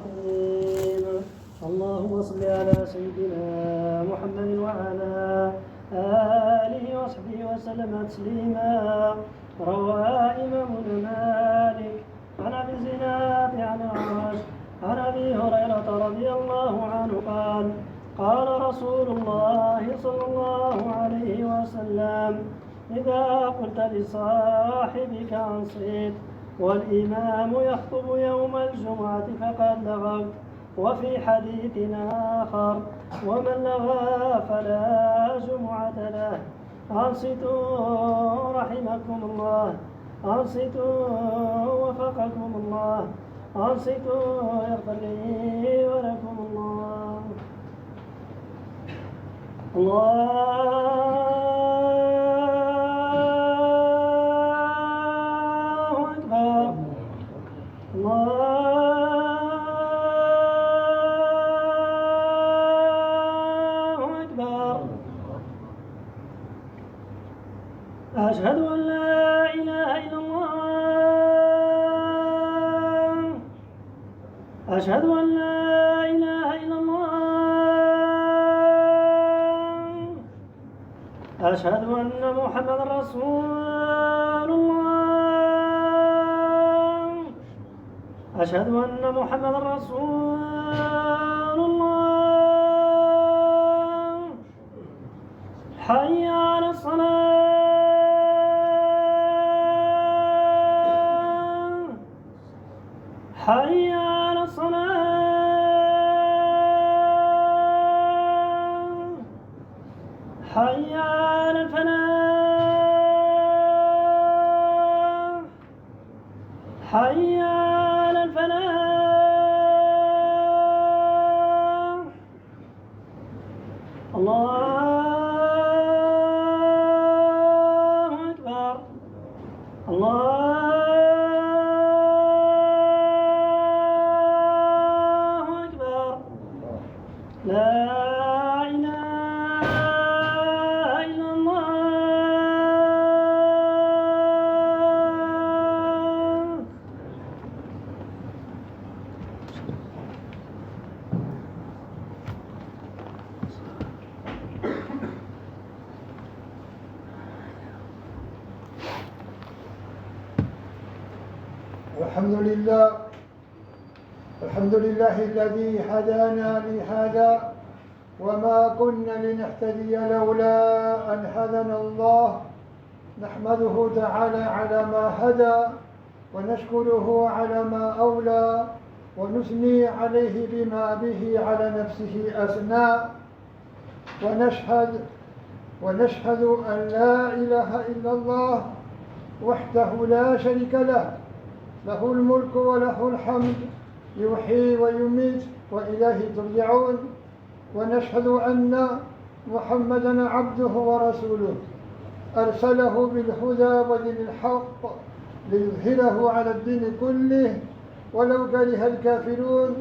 الرحيم. اللهم صل على سيدنا محمد وعلى آله وصحبه وسلم تسليما. روى إمامنا مالك عن أبي الزناد عن الأعرج عن أبي هريرة رضي الله عنه قال: قال رسول الله صلى الله عليه وسلم: إذا قلت لصاحبك أنصت والإمام يخطب يوم الجمعة فقد لغوت. وفي حديث آخر: ومن لغى فلا جمعة له. أنصتوا رحمكم الله، أنصتوا وفقكم الله، أنصتوا يغفر لي ولكم الله. الله أكبر. الله أكبر. أشهد أن لا إله إلا الله. أشهد أن لا إله إلا الله. أشهد أن محمد رسول الله. أشهد أن محمد رسول الله. حي على الصلاة. حي على الصلاة. حي على الفلاح. حي على الفلاح. الله أكبر. الله أكبر. لا إله إلا الله. الحمد لله الذي هدانا لهذا وما كنا لنهتدي لولا أن هدانا الله. نحمده تعالى على ما هدى ونشكره على ما أولى ونثني عليه بما به على نفسه أثنى. ونشهد أن لا إله إلا الله وحده لا شريك له، له الملك وله الحمد، يحيي ويميت وإليه ترجعون. ونشهد أن محمدًا عبده ورسوله أرسله بالهدى ودين الحق ليظهره على الدين كله ولو كره الكافرون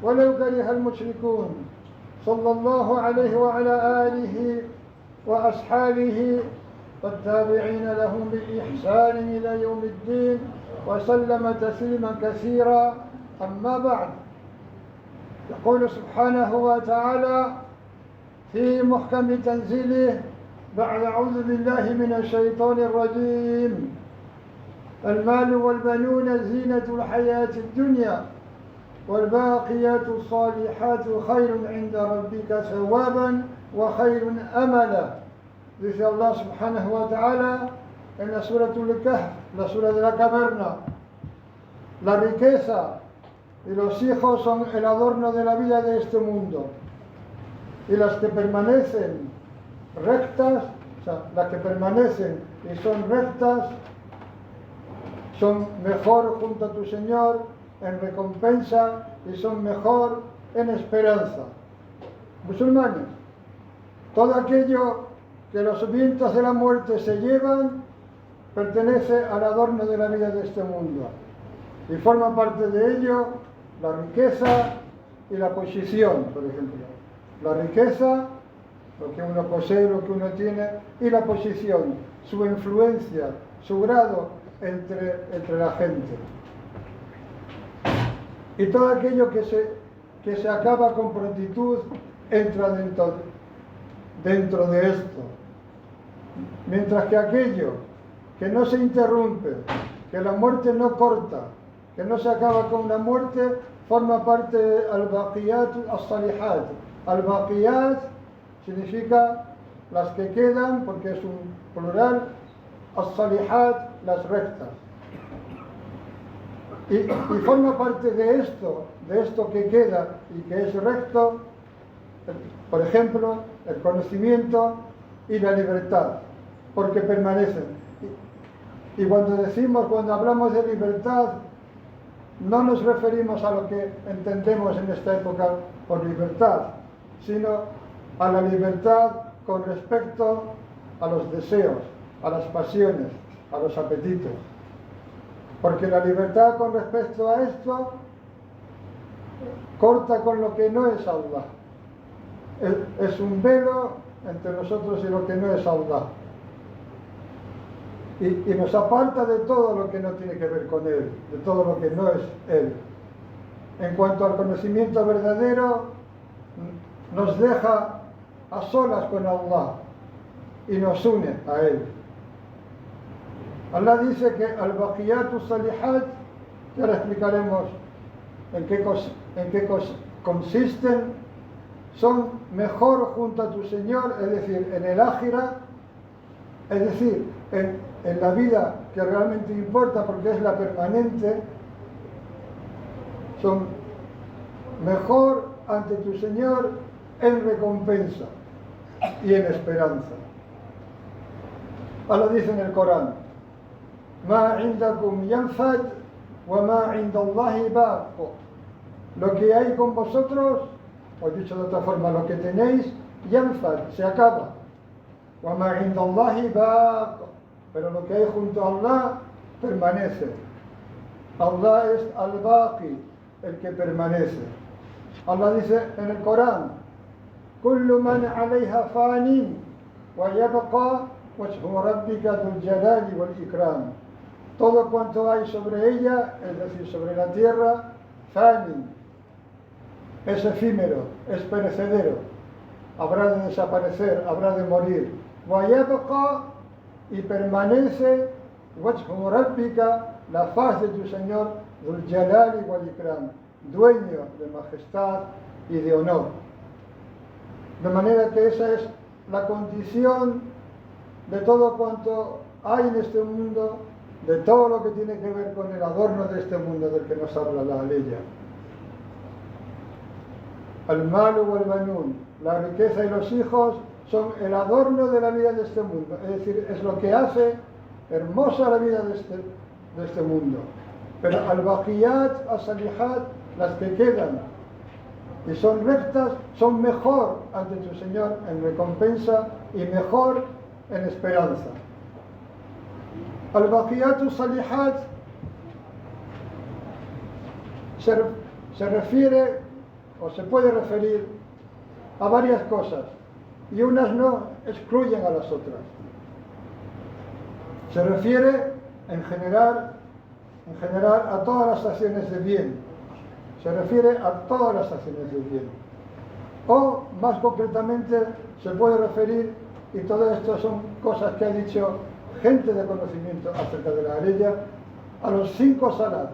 ولو كره المشركون. صلى الله عليه وعلى آله وأصحابه والتابعين لهم بإحسان إلى يوم الدين وسلم تسليما كثيرا. أما بعد، يقول سبحانه وتعالى في محكم تنزيله بعد أعوذ بالله من الشيطان الرجيم: المال والبنون زينة الحياة الدنيا والباقيات الصالحات خير عند ربك ثوابا وخير أملا. Dice Allah subhanahu wa ta'ala en la Suratul Kahf, la sura de la caverna: la riqueza y los hijos son el adorno de la vida de este mundo, y las que permanecen rectas, o sea, las que permanecen y son rectas, son mejor junto a tu Señor en recompensa y son mejor en esperanza. Musulmanes, todo aquello que los vientos de la muerte se llevan pertenece al adorno de la vida de este mundo y forma parte de ello la riqueza y la posición, por ejemplo. La riqueza, lo que uno posee, lo que uno tiene, y la posición, su influencia, su grado entre la gente. Y todo aquello que se acaba con prontitud entra dentro de esto. Mientras que aquello que no se interrumpe, que la muerte no corta, que no se acaba con la muerte, forma parte de al-baqiyat as-salihat. Al-baqiyat significa las que quedan, porque es un plural, as-salihat, las rectas. Y forma parte de esto que queda y que es recto, por ejemplo, el conocimiento y la libertad, porque permanecen. Y cuando hablamos de libertad, no nos referimos a lo que entendemos en esta época por libertad, sino a la libertad con respecto a los deseos, a las pasiones, a los apetitos. Porque la libertad con respecto a esto corta con lo que no es Allah. Es un velo entre nosotros y lo que no es Allah. Y nos aparta de todo lo que no tiene que ver con Él, de todo lo que no es Él. En cuanto al conocimiento verdadero, nos deja a solas con Allah y nos une a Él. Allah dice que al-baqiyatu salihat, que ahora explicaremos en qué consisten, son mejor junto a tu Señor, es decir, en el ákhira, es decir, en la vida que realmente importa porque es la permanente, son mejor ante tu Señor en recompensa y en esperanza. Allah dice en el Corán: Ma indakum yanfad wa ma indallahi baq. Lo que hay con vosotros, o dicho de otra forma, lo que tenéis, yanfad, se acaba. Wa ma indallahi baq. Pero lo que hay junto a Allah permanece. Allah es al-Baqi, el que permanece. Allah dice en el Corán: Kullu man alayha fanin wa yabqa wajhu rabbika dhul jalali wal ikram. Todo cuanto hay sobre ella, es decir, sobre la tierra, fanin, es efímero, es perecedero, habrá de desaparecer, habrá de morir. Wa yabqa, y permanece wajhu rabbika, la faz de tu Señor, dhul jalali wal ikram, dueño de majestad y de honor. De manera que esa es la condición de todo cuanto hay en este mundo, de todo lo que tiene que ver con el adorno de este mundo del que nos habla la aleya. Al-malu wal-banun, la riqueza y los hijos son el adorno de la vida de este mundo, es decir, es lo que hace hermosa la vida de este mundo. Pero al-baqiyat, as-salihat, las que quedan y son rectas, son mejor ante tu Señor en recompensa y mejor en esperanza. Al-baqiyat as-salihat se refiere o se puede referir a varias cosas y unas no excluyen a las otras. Se refiere en general a todas las acciones de bien. Se refiere a todas las acciones de bien. O, más concretamente, se puede referir, y todo esto son cosas que ha dicho gente de conocimiento acerca de la aleya, a los 5 salat.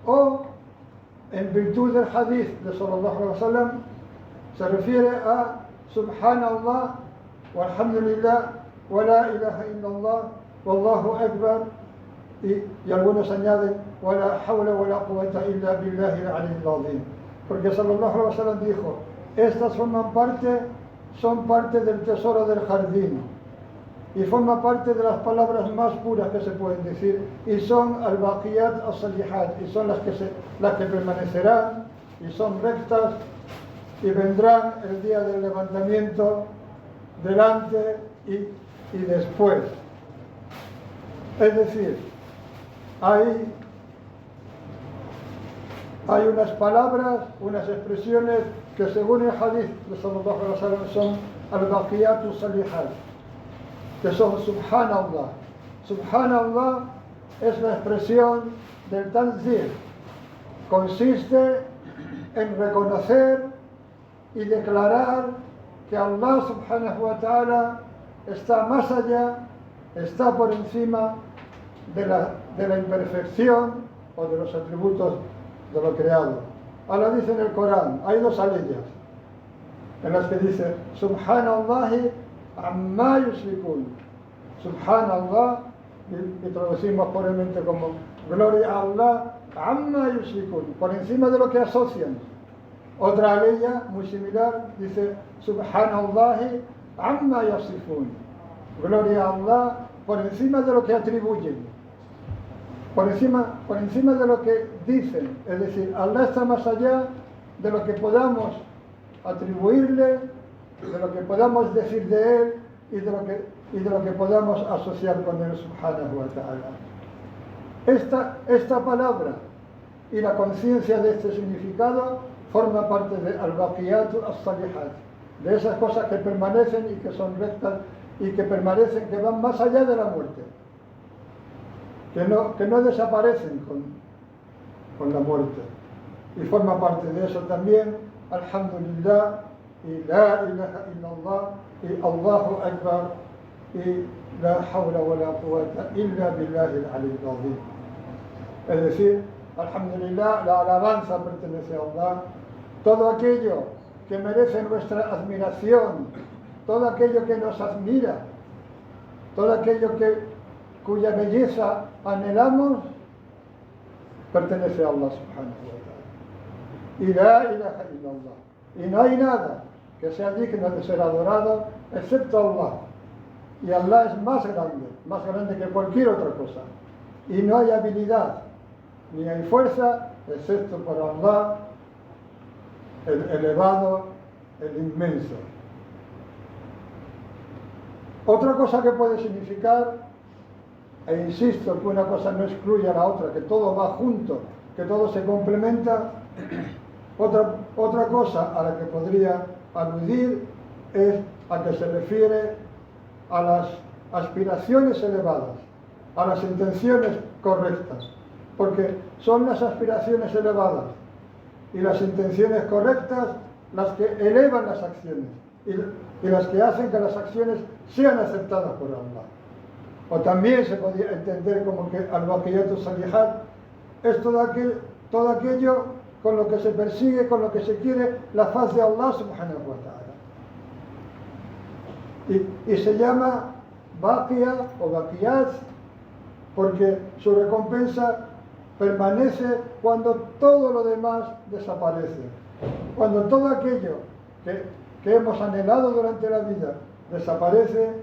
O, en virtud del hadith de sallallahu alaihi wasallam, se refiere a subhanallah, walhamdulillah, wa la ilaha illallah, wallahu akbar, y algunos añaden wala hawla wala quwwata illa billahi al-aliyyil azim, porque sallallahu alaihi wasallam dijo: estas son parte del tesoro del jardín y forma parte de las palabras más puras que se pueden decir, y son al-baqiyat as-salihat, y son las que permanecerán y son rectas y vendrán el día del levantamiento, delante y después. Es decir, hay unas palabras, unas expresiones que según el hadith de sallallahu alaihi wasallam son al-baqiyat as-salihat, que son subhanallah. Subhanallah es la expresión del tanzih, consiste en reconocer y declarar que Allah subhanahu wa ta'ala está más allá, está por encima de la imperfección o de los atributos de lo creado. Allah dice en el Corán, hay dos aleyas en las que dice Subhanallahi amma yushrikun. Subhanallah, y traducimos pobremente como gloria a Allah amma yushrikun, por encima de lo que asocian. Otra aleya muy similar dice Subhanallahi amma yasifun, gloria a Allah por encima de lo que atribuyen, por encima de lo que dicen. Es decir, Allah está más allá de lo que podamos atribuirle, de lo que podamos decir de Él y de lo que podamos asociar con Él subhanahu wa ta'ala. Esta palabra y la conciencia de este significado forma parte de al-baqiyatu as-salihat, de esas cosas que permanecen y que son rectas y que permanecen, que van más allá de la muerte, que no desaparecen con la muerte. Y forma parte de eso también alhamdulillah y la ilaha illallah y Allahu Akbar y la hawla wa la quwwata illa billahi al-ali al-azim. Es decir, alhamdulillah, la alabanza pertenece a Allah. Todo aquello que merece nuestra admiración, todo aquello que nos admira, todo aquello cuya belleza anhelamos, pertenece a Allah subhanahu wa ta'ala. Y la ilaha illallah. Y no hay nada que sea digno de ser adorado excepto Allah. Y Allah es más grande que cualquier otra cosa. Y no hay habilidad ni hay fuerza excepto por Allah, el elevado, el inmenso. Otra cosa que puede significar, e insisto que una cosa no excluye a la otra, que todo va junto, que todo se complementa, otra cosa a la que podría aludir es a que se refiere a las aspiraciones elevadas, a las intenciones correctas, porque son las aspiraciones elevadas y las intenciones correctas las que elevan las acciones y las que hacen que las acciones sean aceptadas por Allah. O también se podría entender como que al-baqiyatu salihat es todo aquello con lo que se persigue, con lo que se quiere la faz de Allah subhanahu wa ta'ala. Y se llama baqiyah o baqiyat porque su recompensa permanece cuando todo lo demás desaparece. Cuando todo aquello que hemos anhelado durante la vida desaparece,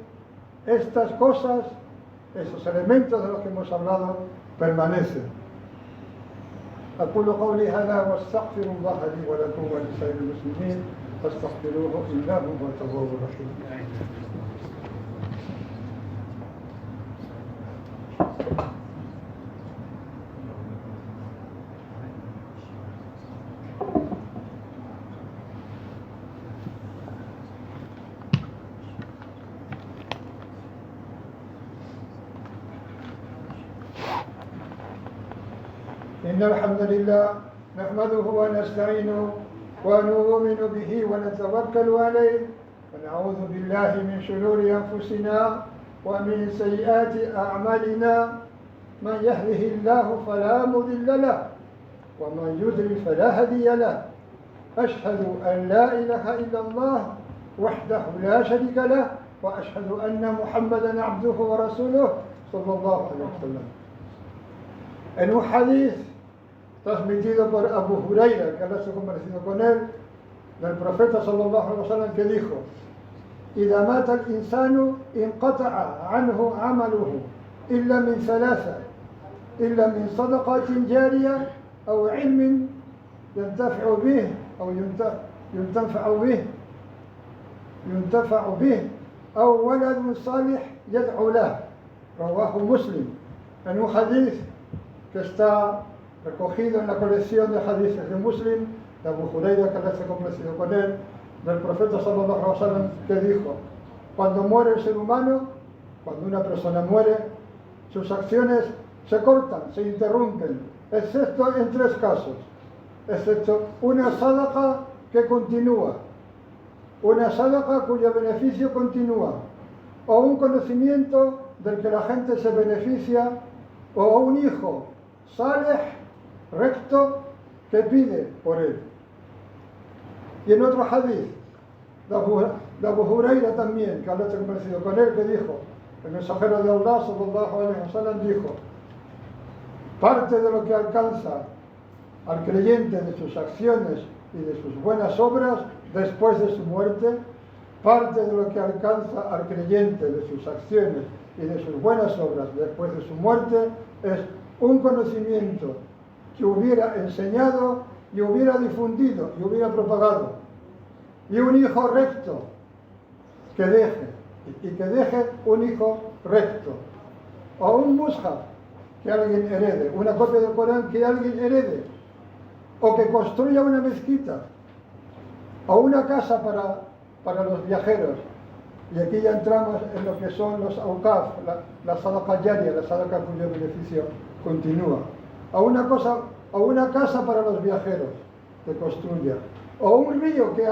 estas cosas, esos elementos de los que hemos hablado, permanecen. أقول قولي هذا واستغفر الله لي ولكم ولسائر المسلمين فاستغفروه إنه هو التواب الرحيم. إن الحمد لله نحمده ونستعينه ونؤمن به ونتوكل عليه ونعوذ بالله من شرور أنفسنا ومن سيئات أعمالنا من يهده الله فلا مضل له ومن يضلل فلا هادي له أشهد أن لا إله إلا الله وحده لا شريك له وأشهد أن محمدا عبده ورسوله صلى الله عليه وسلم. En un hadith transmitido por Abu Huraira, que Allah se ha comparecido con él, del profeta sallallahu alaihi wasallam, que dijo: إذا مات الإنسان انقطع عنه عمله إلا من ثلاثة، إلا من صدقة جارية أو علم ينتفع به أو ينتفع به أو ولد صالح يدعو له. رواه Muslim. En un hadith que está recogido en la colección de hadices de Muslim, de Abu Huraira, que Allah se ha complacido con él, del profeta sallallahu alaihi wasallam, que dijo: cuando muere el ser humano, cuando una persona muere, sus acciones se cortan, se interrumpen, excepto en tres casos: excepto una sadaqa que continúa, una sadaqa cuyo beneficio continúa, o un conocimiento del que la gente se beneficia, o un hijo saleh, recto, que pide por él. Y en otro hadith, de Abu Huraira también, que Allah está convencido con él, que dijo, el mensajero de Allah, sallallahu alaihi wasallam, dijo, parte de lo que alcanza al creyente de sus acciones y de sus buenas obras después de su muerte, parte de lo que alcanza al creyente de sus acciones y de sus buenas obras después de su muerte es un conocimiento que hubiera enseñado y hubiera difundido y hubiera propagado, y un hijo recto que deje un hijo recto, o un mushaf que alguien herede, una copia del Corán que alguien herede, o que construya una mezquita o una casa para los viajeros. Y aquí ya entramos en lo que son los awqaf, la sadaqa jaria, la sadaqa cuyo beneficio continúa, o una casa para los viajeros que construya, o un río que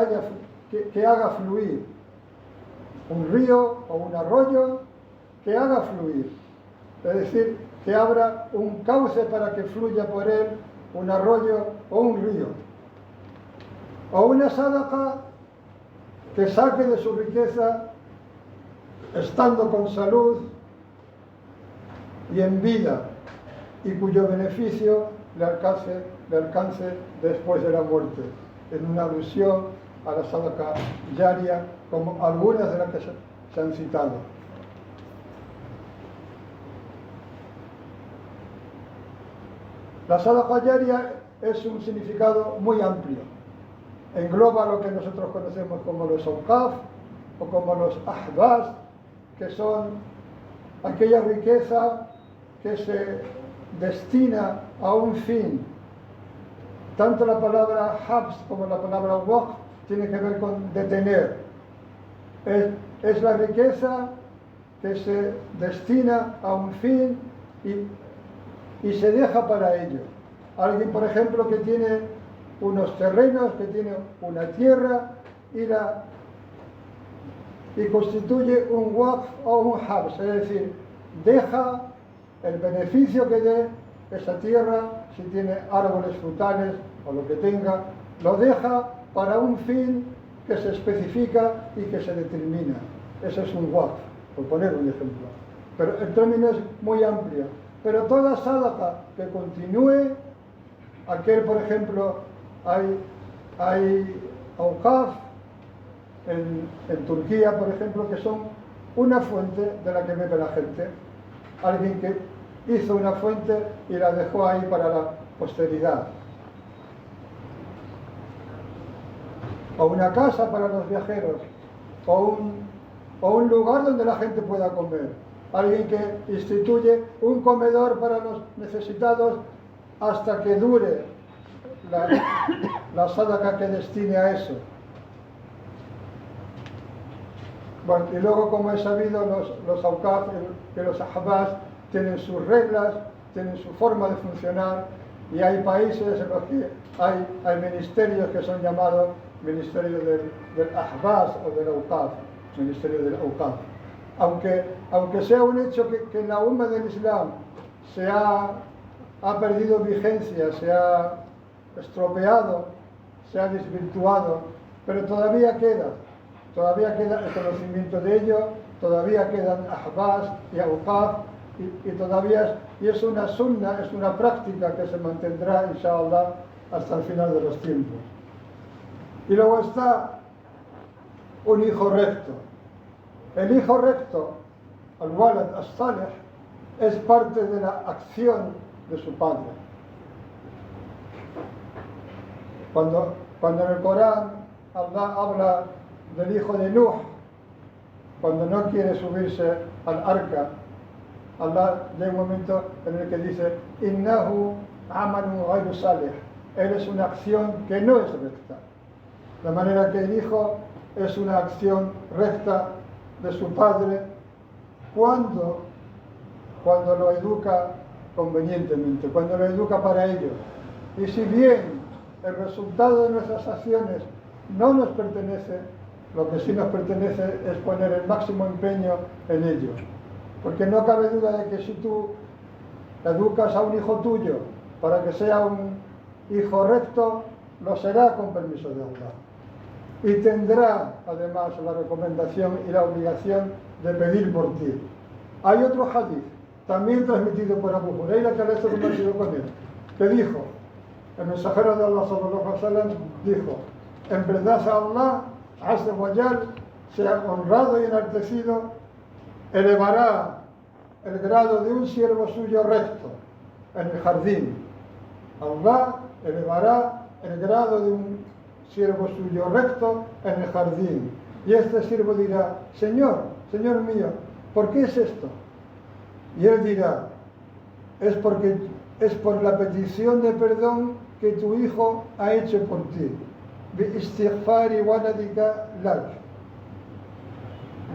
haga fluir, un río o un arroyo que haga fluir, es decir, que abra un cauce para que fluya por él un arroyo o un río, o una sadaqa que saque de su riqueza estando con salud y en vida, y cuyo beneficio le alcance después de la muerte, en una alusión a la sadaqa jaria, como algunas de las que se han citado. La sadaqa jaria es un significado muy amplio. Engloba lo que nosotros conocemos como los awqaf o como los ahbas, que son aquella riqueza que se destina a un fin. Tanto la palabra habs como la palabra waqf tiene que ver con detener. Es la riqueza que se destina a un fin y se deja para ello. Alguien, por ejemplo, que tiene unos terrenos, que tiene una tierra y constituye un waqf o un habs, es decir, deja el beneficio que dé esa tierra, si tiene árboles frutales o lo que tenga, lo deja para un fin que se especifica y que se determina. Ese es un waqf, por poner un ejemplo. Pero el término es muy amplio. Pero toda sadaqa que continúe, aquel, por ejemplo, hay awqaf en Turquía, por ejemplo, que son una fuente de la que bebe la gente. Alguien que hizo una fuente y la dejó ahí para la posteridad. O una casa para los viajeros, o un lugar donde la gente pueda comer. Alguien que instituye un comedor para los necesitados hasta que dure la sadaqa que destine a eso. Bueno, y luego, como he sabido, los awqaf, que los ahbas tienen sus reglas, tienen su forma de funcionar, y hay países en los que hay ministerios que son llamados ministerio del ahbas o del awqaf, ministerio del awqaf. Aunque sea un hecho que en la umma del Islam ha perdido vigencia, se ha estropeado, se ha desvirtuado, pero todavía queda el conocimiento de ello, todavía quedan ahbas y awqaf, y es una sunna, es una práctica que se mantendrá, inshallah, hasta el final de los tiempos. Y luego está un hijo recto. El hijo recto, al-walad as-salih, es parte de la acción de su padre. Cuando en el Corán Allah habla del hijo de Nuh, cuando no quiere subirse al arca, Allah llega un momento en el que dice: Innahu amalun ghayru salih. Él es una acción que no es recta. De manera que el hijo es una acción recta de su padre cuando lo educa convenientemente, cuando lo educa para ello. Y si bien el resultado de nuestras acciones no nos pertenece, lo que sí nos pertenece es poner el máximo empeño en ello. Porque no cabe duda de que si tú educas a un hijo tuyo para que sea un hijo recto, lo será con permiso de Allah. Y tendrá además la recomendación y la obligación de pedir por ti. Hay otro hadith, también transmitido por Abu Huraira, que ha compartido con él, que dijo, el mensajero de Allah sallallahu alaihi wasallam dijo: en verdad Allah azza wa jal, sea honrado y enaltecido, elevará el grado de un siervo suyo recto en el jardín. Allah elevará el grado de un siervo suyo recto en el jardín. Y este siervo dirá: Señor, Señor mío, ¿por qué es esto? Y él dirá: es por la petición de perdón que tu hijo ha hecho por ti. Bi istighfari waladika lak.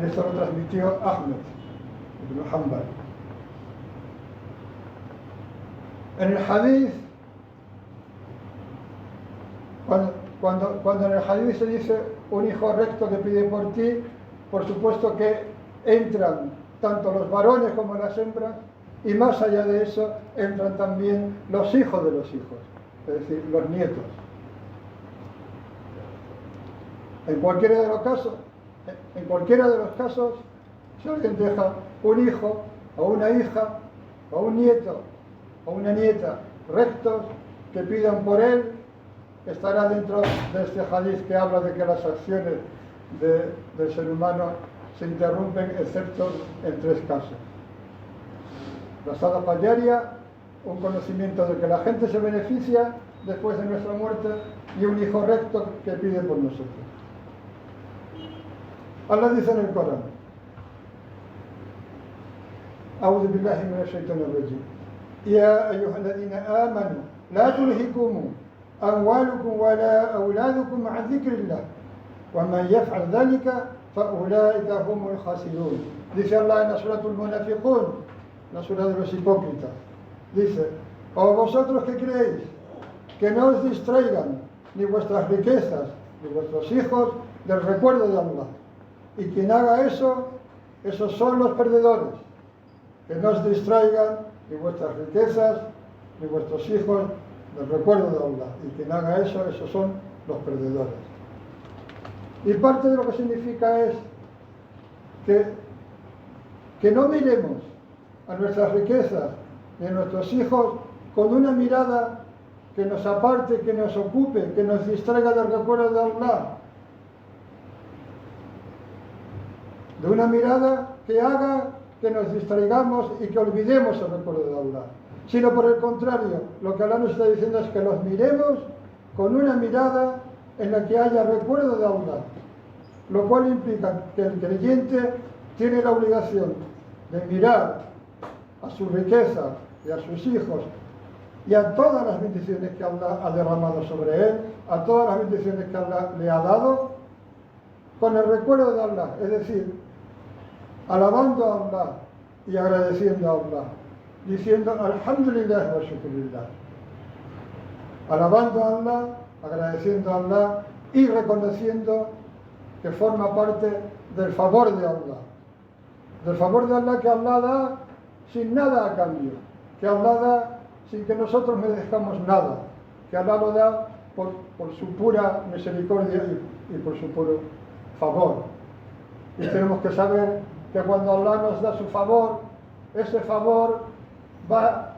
Esto lo transmitió Ahmed ibn Hanbal. En el hadith, cuando en el hadith se dice un hijo recto que pide por ti, por supuesto que entran tanto los varones como las hembras, y más allá de eso entran también los hijos de los hijos, es decir, los nietos. En cualquiera de los casos, si alguien deja un hijo o una hija o un nieto o una nieta rectos que pidan por él, estará dentro de este hadith que habla de que las acciones del ser humano se interrumpen excepto en 3 casos. La sadaqa diaria, un conocimiento de que la gente se beneficia después de nuestra muerte, y un hijo recto que pide por nosotros. Allah dice en el Corán: أعوذ بالله من الشيطان الرجيم يا أيها الذين آمنوا لا تلهكم أموالكم ولا أولادكم عن ذكر الله ومن يفعل ذلك فأولئك هم الخاسرون. Dice Allah en la Surah Al-Munafiqun, la Surah de los hipócritas, dice: o vosotros que creéis, que no os distraigan ni vuestras riquezas ni vuestros hijos del recuerdo de Allah, y quien haga eso, esos son los perdedores. Que no os distraigan ni vuestras riquezas ni vuestros hijos del recuerdo de Allah, y quien haga eso, esos son los perdedores. Y parte de lo que significa es que no miremos a nuestras riquezas ni a nuestros hijos con una mirada que nos aparte, que nos ocupe, que nos distraiga del recuerdo de Allah, de una mirada que haga que nos distraigamos y que olvidemos el recuerdo de Allah, sino por el contrario, lo que Allah nos está diciendo es que los miremos con una mirada en la que haya recuerdo de Allah, lo cual implica que el creyente tiene la obligación de mirar a su riqueza y a sus hijos y a todas las bendiciones que Allah ha derramado sobre él, a todas las bendiciones que Allah le ha dado, con el recuerdo de Allah, es decir, alabando a Allah y agradeciendo a Allah, diciendo Alhamdulillah wa shukrillah, alabando a Allah, agradeciendo a Allah y reconociendo que forma parte del favor de Allah, que Allah da sin nada a cambio, que Allah da sin que nosotros merezcamos nada, que Allah lo da por su pura misericordia y por su puro favor. Y tenemos que saber que cuando Allah nos da su favor, ese favor va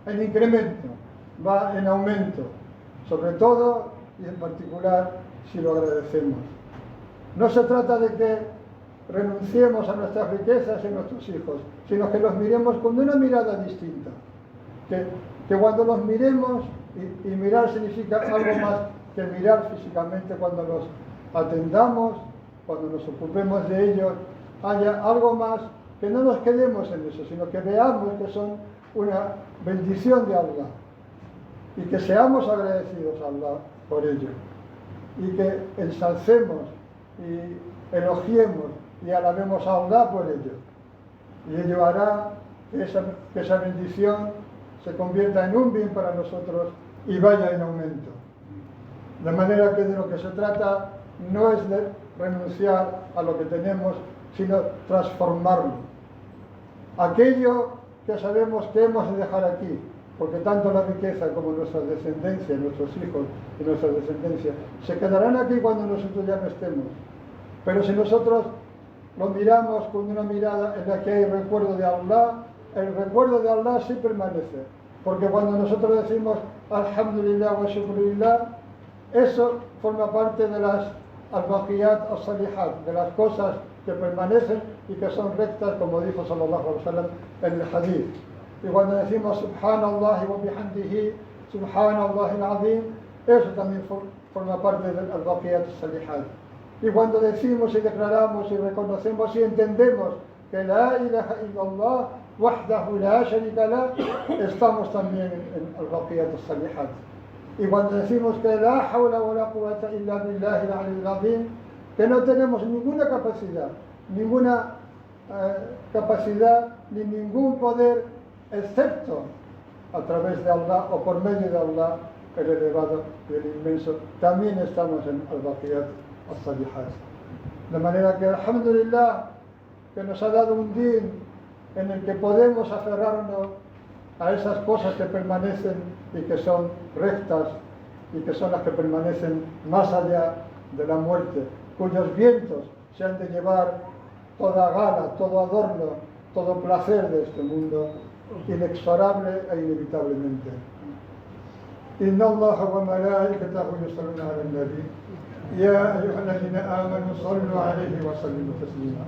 en incremento, va en aumento, sobre todo y en particular si lo agradecemos. No se trata de que renunciemos a nuestras riquezas y a nuestros hijos, sino que los miremos con una mirada distinta. Que cuando los miremos, y mirar significa algo más que mirar físicamente, cuando los atendamos, cuando nos ocupemos de ellos, haya algo más, que no nos quedemos en eso, sino que veamos que son una bendición de Allah y que seamos agradecidos a Allah por ello y que ensalcemos y elogiemos y alabemos a Allah por ello, y ello hará que esa bendición se convierta en un bien para nosotros y vaya en aumento. De manera que de lo que se trata no es de renunciar a lo que tenemos, sino transformarlo. Aquello que sabemos que hemos de dejar aquí, porque tanto la riqueza como nuestra descendencia, nuestros hijos y nuestra descendencia, se quedarán aquí cuando nosotros ya no estemos. Pero si nosotros lo miramos con una mirada en la que hay recuerdo de Allah, el recuerdo de Allah sí permanece. Porque cuando nosotros decimos Alhamdulillah wa Shukrulillah, eso forma parte de las al-baqiyat as-salihat, de las cosas que permanecen y que son rectas, como dijo sallallahu alaihi wasallam en el hadith. Y cuando decimos Subhanallah wa bihamdihi, Subhanallah al-azim, eso también forma parte del al-baqiyat as-salihat. Y cuando decimos y declaramos y reconocemos y entendemos que la ilaha illallah wahdahu la sharika lah, estamos también en al-baqiyat as-salihat. Y cuando decimos que la hawla wa la quwwata illa billahi al-aliyyil azim, que no tenemos ninguna capacidad ni ningún poder excepto a través de Allah o por medio de Allah, el elevado y el inmenso, también estamos en al-baqiyat as-salihat. De manera que alhamdulillah, que nos ha dado un din en el que podemos aferrarnos a esas cosas que permanecen y que son rectas y que son las que permanecen más allá de la muerte, cuyos vientos se han de llevar toda gala, todo adorno, todo placer de este mundo, inexorable e inevitablemente. Inna Allah wa malaikatahu yusalluna ala al-nabi ya ayyuhalladhina amanu sallu alayhi wa sallimu taslima.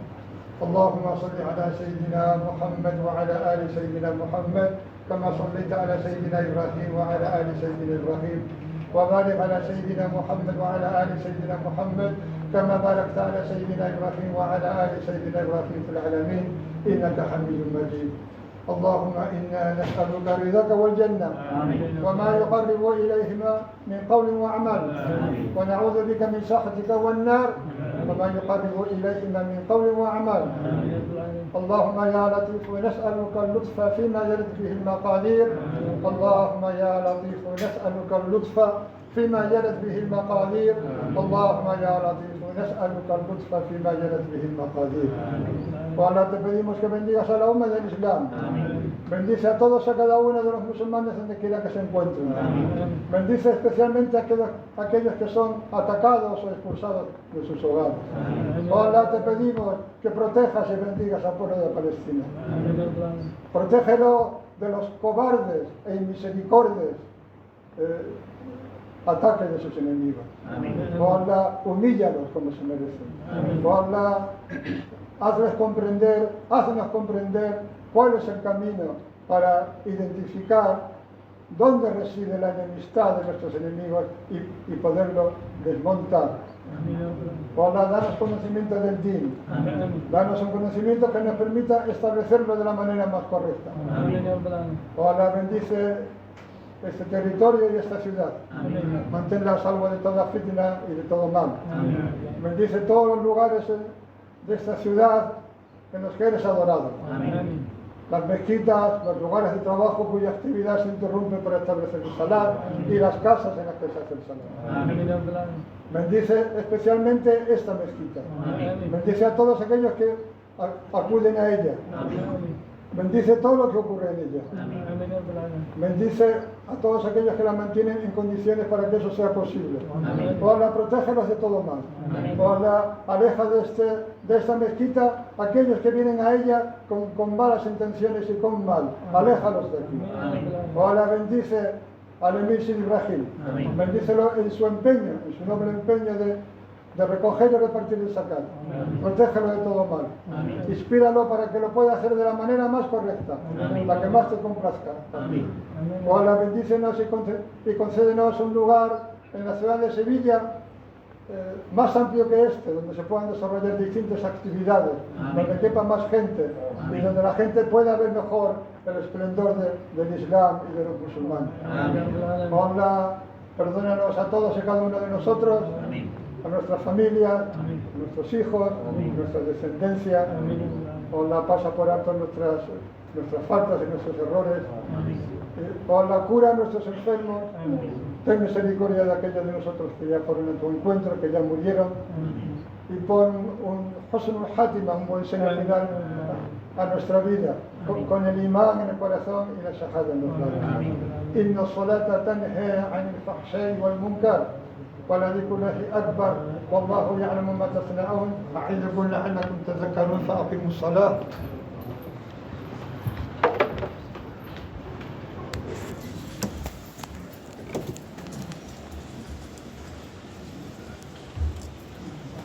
اللهم صل على سيدنا محمد وعلى آل سيدنا محمد كما صليت على سيدنا إبراهيم وعلى آل سيدنا إبراهيم وبارك على سيدنا محمد وعلى آل سيدنا محمد كما باركت على سيدنا إبراهيم وعلى آل سيدنا إبراهيم في العالمين إنك حميد مجيد. اللهم إنا نسألك رضاك والجنة وما يقرب إليهما من قول وعمل ونعوذ بك من سخطك والنار وما يقرب إليهما من قول وعمل. اللهم يا لطيف نسألك اللطف فيما يرد به المقادير. اللهم يا لطيف نسألك اللطف فيما يرد به المقادير. اللهم يا لطيف نسألك اللطف فيما يرد به المقادير. Ahora te pedimos que bendigas a la umma del Islam. Bendice a todos, a cada uno de los musulmanes donde quiera que se encuentren. Bendice especialmente a aquellos que son atacados o expulsados de sus hogares. Ahora te pedimos que protejas y bendigas al pueblo de Palestina. Protégelo de los cobardes e inmisericordes ataques de sus enemigos. Allah, humíllalos como se merecen. Allah, haznos comprender cuál es el camino para identificar dónde reside la enemistad de nuestros enemigos y poderlo desmontar. Allah, danos conocimiento del din. Danos un conocimiento que nos permita establecerlo de la manera más correcta. Allah, bendice este territorio y esta ciudad. Manténla a salvo de toda fitna y de todo mal. Bendice todos los lugares de esta ciudad en los que eres adorado. Las mezquitas, los lugares de trabajo cuya actividad se interrumpe para establecer el salat y las casas en las que se hace el salat. Bendice especialmente esta mezquita. Bendice a todos aquellos que acuden a ella. Bendice todo lo que ocurre en ella. Bendice a todos aquellos que la mantienen en condiciones para que eso sea posible. Ojalá protégelos de todo mal. Ojalá aleja de esta mezquita a aquellos que vienen a ella con malas intenciones y con mal. Aléjalos de aquí. Ojalá bendice al Emir Sid Ibrahim. Bendícelo en su empeño, en su noble empeño de recoger y repartir el zakat. Protégelo de todo mal. Inspíralo para que lo pueda hacer de la manera más correcta, la que más te complazca. Ojalá bendícenos y concédenos un lugar en la ciudad de Sevilla más amplio que este, donde se puedan desarrollar distintas actividades, donde quepa más gente y donde la gente pueda ver mejor el esplendor del Islam y de los musulmanes. Ojalá perdónanos a todos y cada uno de nosotros, a nuestras familias, a nuestros hijos, a nuestra descendencia. Ojalá pasa por alto nuestras faltas y nuestros errores. Ojalá cura a nuestros enfermos. ten misericordia de aquellos de nosotros que ya fueron en tu encuentro, que ya murieron, y pon un husnul hatima, un buen señal final a nuestra vida, con el imán en el corazón y la shahada en los labios. Inna salata tanha anil fahsha'i wal munkar, ولذكر الله أكبر والله يعلم ما تصنعون أعظكم لعلكم تذكرون فأقيموا الصلاة